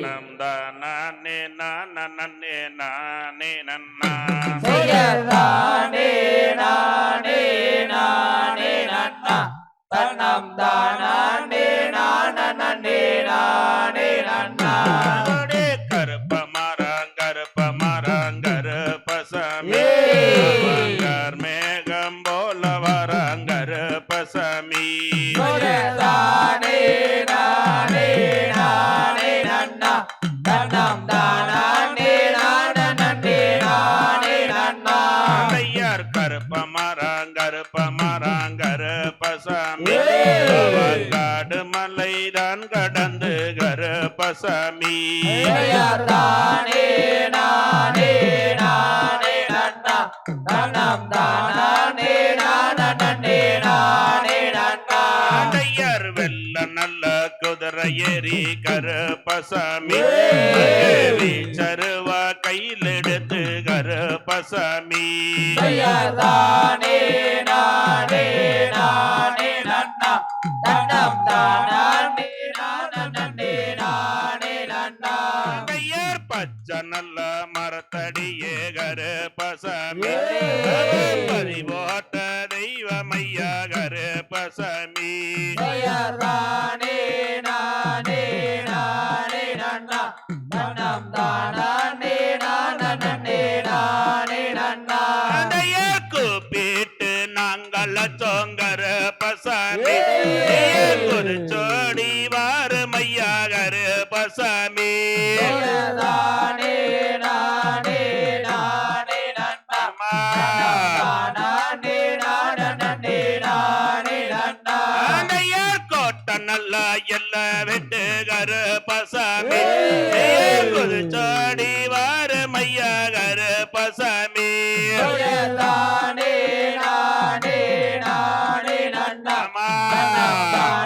தனம் தானே நானே நானே நன்னா செய்யதானே நானே நானே நன்னா தன்னம் தானே நானே நானே நன்னா கருப்ப மரம் கருப்பசாமி மேகம் போல வரம் கருப்பசாமி செய்யதானே நானே நானே நன்னா தன்னம் தானே நானே நானே நன்னா ஐயர் கருப்ப மரம் கருப்பசாமி காடு மலைதான் கடந்து கருப்பசாமி தானே நானே நானே நன்னா தன்னம் தானே நானே நானே நன்னா ஐயர் வெள்ள நல்ல குதிரை ஏறி கருப்பசாமி சருவா கையில் எடுத்து கருப்பசாமி தானே நானே நானே நன்னா தன்னம் தானே நானே நானே நன்னா ஐயர் பச்சை நல்ல மரத்தடியே கருப்பசாமி பறிவோட்ட தெய்வமையா கருப்பசாமி தானே நானே நானே நன்னா தன்னம் தானே நானே நானே நன்னா கூப்பிட்டு நாங்கள் சோங்கர பசாமி குறிச்சோடி வாருமையா கருப்பசாமி தானே நானே நானே நன்னா தானே நானே நானே நன்னா கோட்ட நல்லா எல்லாம் விட்டு கருப்பசாமி குறிச்சோடி வாருமையா கருப்பசாமி தானே நானே நானே நன்னா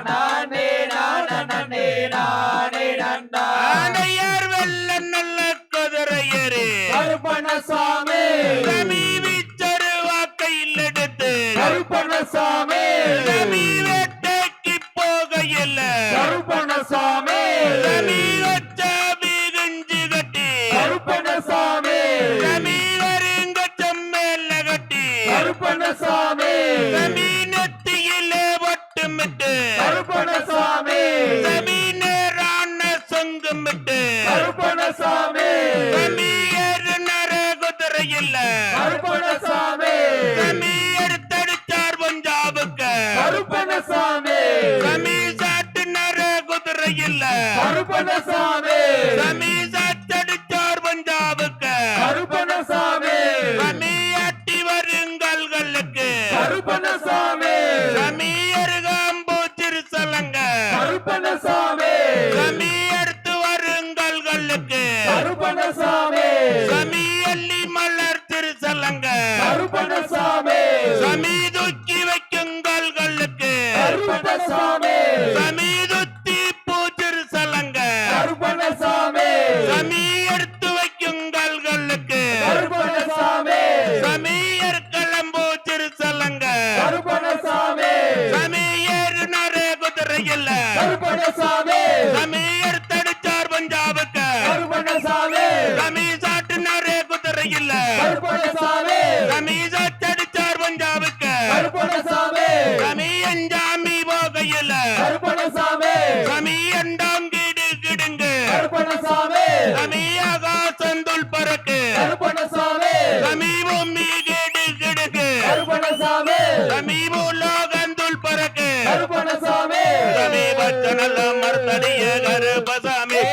தானே நானே நானே நன்னா ஆனையார் வெள்ள நல்ல குதிரை ஏறி கருப்பணசாமி சமீபிச்சருவா கையில் எடுத்து கருப்பணசாமி சமீ வேட்டைக்கு போகையில் கருப்பணசாமி சமீபச்ச வீகுஞ்சு கட்டி கருப்பணசாமி சமீ வருங்கச்சம் மேல கட்டி கருப்பணசாமி சமீ நெத்தியிலே ஒட்டுமிட்டு கருப்பணசாமி சமீ நேரான சொங்குமிட்டு கருப்பணசாமி சமீ ஏறு நர குதிரையில் கருப்பணசாமி சமீ எடுத்தடிச்சார் பஞ்சாபுக்கு கருப்பணசாமி சமீ சாட்டு நர குதிரையில் கருப்பணசாமி சமீ சாட்டடிச்சார் பஞ்சாபுக்கு கருப்பணசாமி சமீ அட்டி வருங்கல்களுக்கு கருப்பணசாமி சமீ அருகாம்பூ சிறுசலங்க கருப்பணசாமி சமீ எடுத்து வருங்கல்களுக்கு கருப்பணசாமி சமீ அள்ளி மலர் திருசலங்க கருப்பணசாமி சமீ தூக்கி வைக்குங்கல்களுக்கு கருப்பணசாமி சமீ துத்தி பூ திருசலங்க கருப்பணசாமி சமீ எடுத்து வைக்குங்கல்களுக்கு கருப்பணசாமி சமீ எற்களம்பூ திருசலங்க கருப்பணசாமி சமீ ஏறு நரே குதிரையில் கருப்பணசாமி சமீ எடுத்தடிச்சார் பஞ்சாபுக்கு கருப்பணசாமி சமீ சாட்டு நரே குதிரையில் கருப்பணசாமி சமீ சாட்டடிச்சார் பஞ்சாபுக்கு கருப்பணசாமி சமீ அஞ்சாமி போகையில் கருப்பணசாமி சமீ அண்டாம் கிடு கிடுங்கு கருப்பணசாமி சமீ ஆகாசந்துள் பறக்கு கருப்பணசாமி சமீ பூமி கிடு கிடுங்கு கருப்பணசாமி சமீ பூலோகந்துள் பறக்கு கருப்பணசாமி சமீ பச்சனல்ல மர்த்தடிய கருப்பசாமி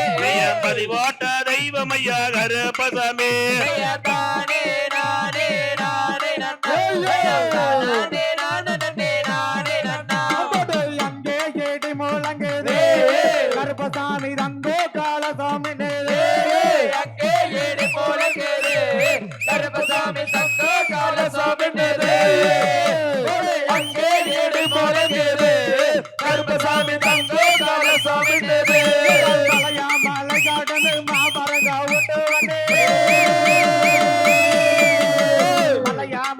பதிவோட்ட தெய்வமையா கருப்பசாமி தானே நானே நானே நன்னா தானே நானே நானே நன்னா அங்கே கேடி முழங்குது கருப்பசாமி தந்தோ காலசாமி அங்கே ஏடி போலங்கேது கருப்பசாமி தந்தோ காலசாமி அங்கே ஏடி போலங்கேது கருப்பசாமி தந்தோ காலசாமி மலை காட்டு மாபரங்க விட்டு வந்து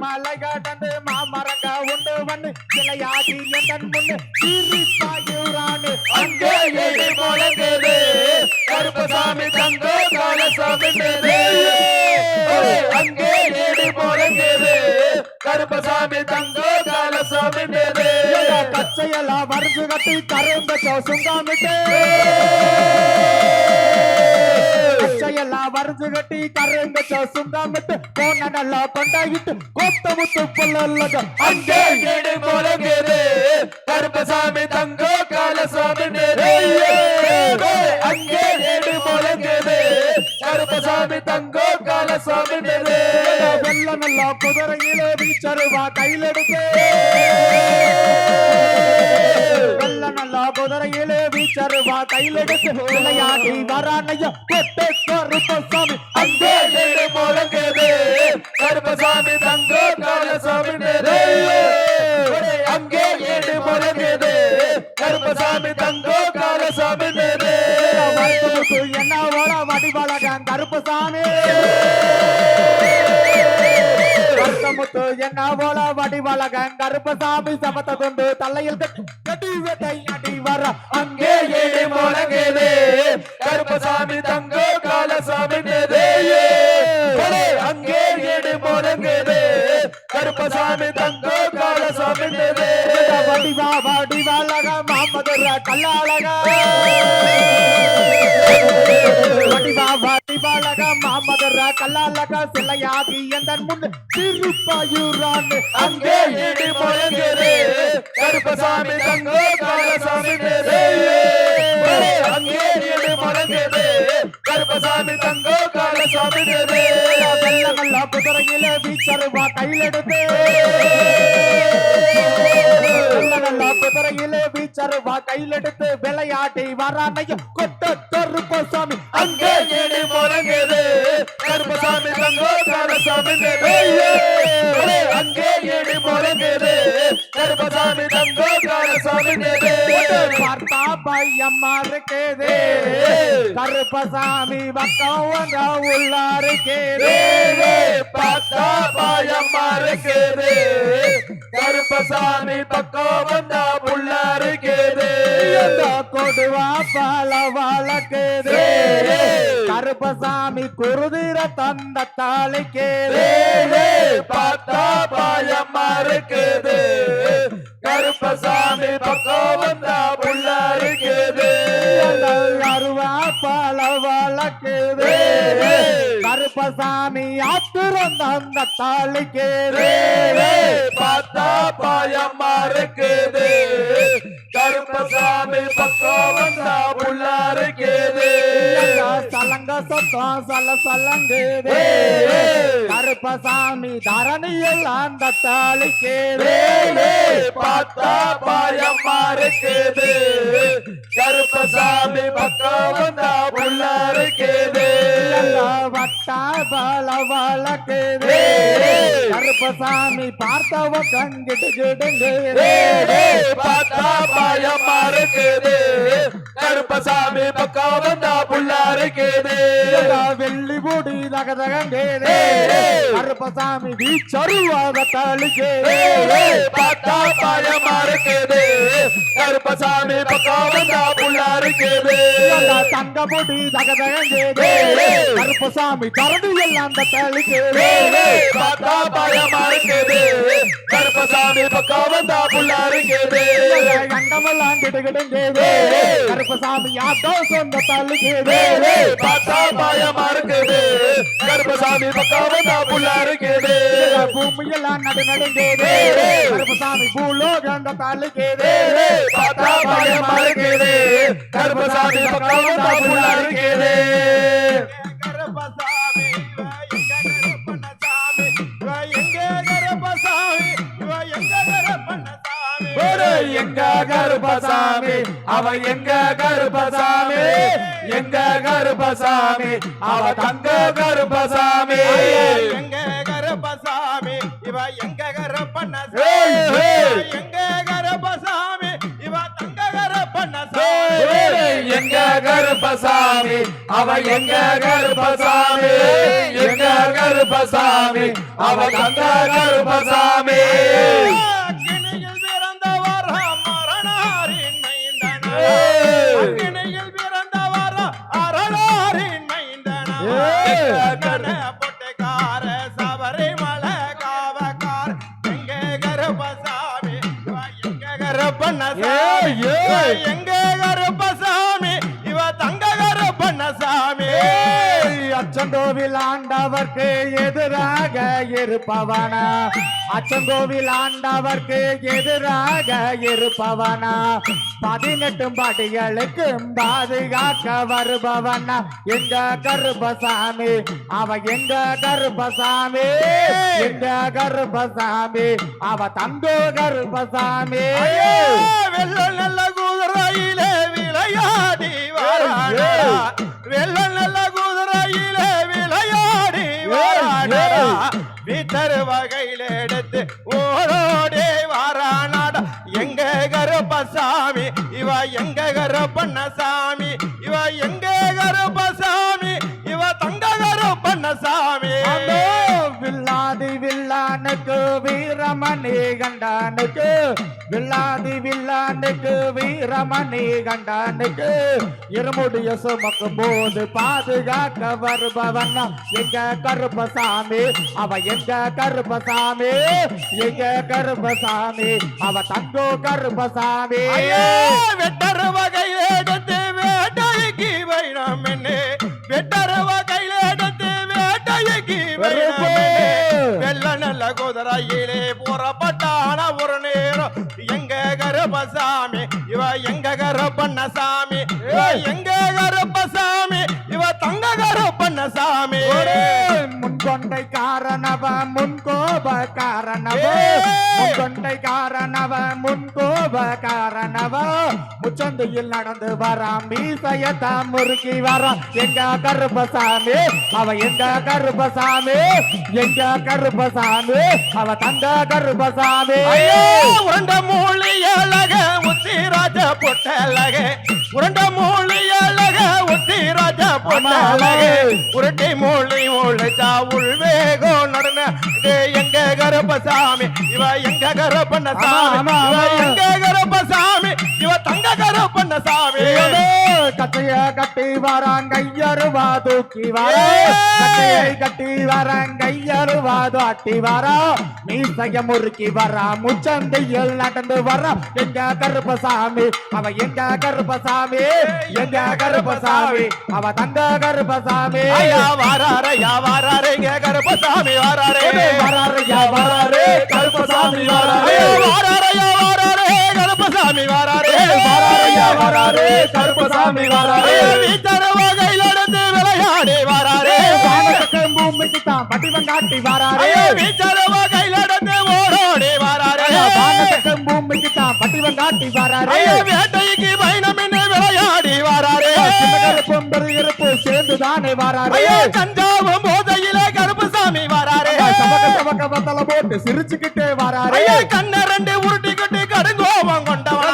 மலை காட்டு மாமரங்க உண்டு வந்து சிலையாதி என் முன்னு சிரிப்பாயூரானு அங்கே ஏடி போலங்கேது கருப்பசாமி கருப்பசாமி தங்கோ காலசாமி அங்கே ஏடி போலங்கேது கருப்பசாமி தங்கோ காலசாமி கச்சையெல்லாம் வரைஞ்சு கட்டி கரும்ப சுங்காமிட்டு கச்சையெல்லாம் வரைஞ்சு கட்டி கரும்ப சுங்காமிட்டு போன நல்லா கொண்டாயிட்டு கொத்த முத்து புல்லல்லக அங்கே ஏடி போலங்கேது கருப்பசாமி தங்கோ காலசாமி அங்கே ஏடி போலங்கேது கருப்பசாமி தங்கோ காலசாமி வெள்ள நல்லா குதிரையிலே வீச்சருவா கையிலெடுத்து வெள்ள நல்லா குதிரையிலே வீச்சருவா கையிலெடுத்து விளையாடி வரானைய கொட்டை கருப்பசாமி அங்கே ஏடி போலங்கேது கருப்பசாமி தங்கோ காலசாமி அங்கே ஏடி போலங்கேது கருப்பசாமி தங்கோ காலசாமி என்ன ஓட வடிவழகன் கருப்பசாமி முத்து என்ன போல வடிவழகன் கருப்பசாமி சமத்த கொண்டு தலையில் கட்டி வேட்டை அடி வர அங்கே ஏடி போலங்கேது கருப்பசாமி தங்கோ காலசாமி அங்கே ஏடி போலங்கேது கருப்பசாமி தங்கோ காலசாமி வடிவா வடிவழக மாமதுர கல்லாழக வடிவா வடிவழக மாமதுர கல்லாழக சிலையாகி எந்தன் முன் திருப்பாயூரான் அங்கே ஏடி போலங்கேது கருப்பசாமி தங்கோ காலசாமி அங்கே ஏடி போலங்கேது கருப்பசாமி தங்கோ காலசாமி வெள்ள வெள்ள குதிரையில வீச்சருவா கையிலெடுத்து குதிரையிலே வீச்சருவா கையிலெடுத்து விளையாட்டி வரானைய கொட்ட கருப்பசாமி அங்கே ஏடி போலங்கேது கருப்பசாமி தங்கோ காலசாமி அங்கே ஏடி போலங்கேது கருப்பசாமி தங்கோ காலசாமி பார்த்தா பையம்மா இருக்கேதே கருப்பசாமி பக்கம் வந்தா உள்ளாரு கேதே பார்த்தா பாயம்மா இருக்குது கருப்பசாமி பக்கம் வந்தா புள்ளாரு கேது கொடுவா பால வழக்குதே கருப்பசாமி குருதிர தந்த தாளிக்கேதே பார்த்தா பாயம்மா இருக்குது கருப்பசாமி பக்கம் வந்தா புள்ளாரு கேது அருவா பால வழக்குதே கருப்பசாமி ஆத்திரம் தந்த தாளிக்கேதே பார்த்தா பாயம்மா இருக்குது கருப்பசாமி பக்கம் வந்தா புள்ளாரு கேது சலங்க சத்தம் சல சலங்குதே கருப்பசாமி தரணியில் அந்த தாளிக்கேதே பார்த்தா பாயம்மா இருக்குது கருப்பசாமி பக்கம் வந்தா புள்ளாரு கேது வட்டா பல வழக்குதே கருப்பசாமி பார்த்தவ கங்கிட்டு கிடுங்குதே பார்த்தா பாயம்மா இருக்குது கருப்பசாமி பக்கம் வந்தா புள்ளாரு கேது வெள்ளி மூடி தகதகங்கேதே கருப்பசாமி வீச்சருவாக தாளிக்கேதே பார்த்தா பாயம்மா இருக்குது கருப்பசாமி பக்கம் வந்தா புள்ளாரு கேது தங்க மூடி தகதகங்கேதே கருப்பசாமி கரடி எல்லாம் அந்த தாளிக்கேதே பார்த்தா பாயம்மா இருக்குது கருப்பசாமி பக்கம் வந்தா புள்ளாரு கேது அண்டமெல்லாம் கிடுகிடுங்கேதே கருப்பசாமி யாத்தோ சொந்த தாளிக்கேதே பார்த்தா பாயம்மா இருக்குது கருப்பசாமி பக்கம் வந்தா புள்ளாரு கேது பூமியெல்லாம் நடு நடுங்கேதே கருப்பசாமி பூலோக அந்த தாளிக்கேதே பார்த்தா பாயம்மா இருக்குது கருப்பசாமி பக்கம் வந்தா புள்ளாரு கேது கருப்பசாமி எங்க கருப்பசாமி எங்க கருப்பசாமி அவ எங்க கருப்பசாமி எங்க கருப்பசாமி அவ தங்க கருப்பசாமி எங்க கருப்பசாமி இவ எங்க கருப்பண்ண எங்க கருப்பசாமி இவ தங்க கருப்பண்ண எங்க கருப்பசாமி அவ எங்க கருப்பசாமி எங்க கருப்பசாமி அவ தங்க கருப்பசாமி அக்கினியில் பிறந்தவர் மரணாரின் மைந்தனார் அக்கினியில் பிறந்தவர் அரணாரின் பொட்டைக்கார சபரிமலை காவக்கார் எங்க கருப்பசாமி எங்க கருப்பண்ணசாமி எங்க கருப்பசாமி இவ தங்க கருப்பண்ணசாமி அச்சங்கோவில் ஆண்டவர்க்கு எதிராக இருப்பவனா அச்சங்கோவில் ஆண்டவர்க்கு எதிராக இருப்பவனா 18 படிகளுக்கு பாதுகாக்க வருபவனா எங்க கருப்பசாமி அவ எங்க கருப்பசாமி எங்க கருப்பசாமி அவ தங்கோ கருப்பசாமி வெள்ள நல்ல குதிரையிலே விளையாடி வாராடா வெள்ள நல்ல குதிரையிலே விளையாடி வாராடா வீட்டர் வகையில எடுத்து ஓடோடே வாரானாடா எங்க கருப்பசாமி இவ எங்க கருப்பண்ணசாமி இவ எங்க கருப்பசாமி இவ தங்க கருப்பண்ணசாமி வில்லாதி வில்லானுக்கு வீரமணி கண்டானுக்கு வில்லாதி வில்லானுக்கு வீரமணி கண்டானுக்கு இருமுடிய சுமக்கும் போது பாதுகாக்க வருபவன் எங்க கருப்பசாமி அவ எங்க கருப்பசாமி எங்க கருப்பசாமி அவ தங்கோ கருப்பசாமி வெட்டர் வகையில எடுத்து வேட்டைக்கு வைரம் என்ன வெட்டர் வகையில எடுத்து வேட்டைக்கு வெள்ள நல்ல குதிரையிலே புறப்பட்டான ஒரு நேரம் எங்க கருப்பசாமி இவ எங்க கருப்பண்ணசாமி இவ எங்க கருப்பசாமி இவ தங்க கருப்பண்ணசாமி முன்கொண்டை காரணவ முன்கோப காரணவ முன்கொண்டை காரணவ முன்கோப காரணவ முச்சந்தையில் நடந்து வராம் மீசையத்த முறுக்கி வராம் எங்க கருப்பசாமி அவ எங்க கருப்பசாமி எங்க கருப்பசாமி அவ தங்க கருப்பசாமி உருண்ட மூலி அழக உத்திராஜ பொட்டழக உருண்ட மூலி அழக உத்திராஜ பொட்டழக உருட்டி மூலி மூளைச்சா உள்வேகோ நடன எங்க கருப்பசாமி இவ எங்க கருப்பண்ணசாமி இவ எங்க கருப்பசாமி இவ தங்க கருப்பண்ணசாமி கட்டைய கட்டி வராங்கையருவா தூக்கி வரா கட்டையை கட்டி வராங்கையருவா தாட்டி வரா மீசைய முறுக்கி வரா முச்சந்தையில் நடந்து வரா எங்க கருப்பசாமி அவ எங்க கருப்பசாமி எங்க கருப்பசாமி அவ தங்க கருப்பசாமி வாராரு எங்க கருப்பசாமி வாராரு வராரையா வராரு கருப்பசாமி வராரு வாராரு கருப்பசாமி வாராரு வராரையா வராரு கருப்பசாமி வராரு வீட்டர் வகையில் எடுத்து விளையாடி வாராரு பூமிக்கு தான் பட்டிவன் காட்டி வராரு வீட்டர் வகையில் எடுத்து ஓடோடி வாராரு பூமிக்கு தான் பட்டிவன் காட்டி வராரு வேட்டைக்கு பயணம் என்று விளையாடி வாராரு கருப்பும் பெருகிருப்பு சேர்ந்து தானே வராரு கஞ்சாவும் போதையிலே கருப்பசாமி வாராரு சபக்க வத்தல போட்டு சிரிச்சுக்கிட்டே வராரு கண்ண ரெண்டு உருட்டிக்கிட்டு கடுங்கோபம் கொண்டவன்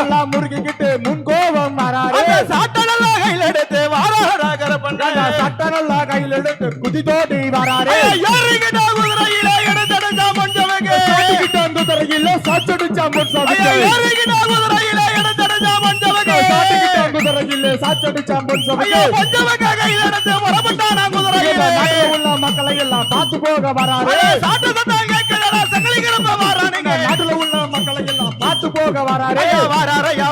எல்லாம் முறுக்கிக்கிட்டு முன் கோபம் வராரு சாட்டனெல்லாம் கையில் எடுத்து வாராரா கருப்பன் சட்டனெல்லாம் கையில் எடுத்து குதி தோடி வராரு யாருக்கிட்ட குதிரையில எடுத்தெடுத்தா மஞ்சவங்க குதிரையில சாச்சடிச்சா யாருக்கிட்ட குதிரையில எடுத்தெடுத்தா மஞ்சவங்க குதிரையில சாச்சடிச்சா மஞ்சவங்க கையில் எடுத்து புறப்பட்டானா குதிரையில உள்ள மக்களை எல்லாம் பார்த்து போக வராரு சாட்டு சத்தம் கேட்கிறா சகலி கிளம்ப வாரானுங்க நாட்டுல உள்ள மக்களை எல்லாம் பார்த்து போக வராரு வாராரையா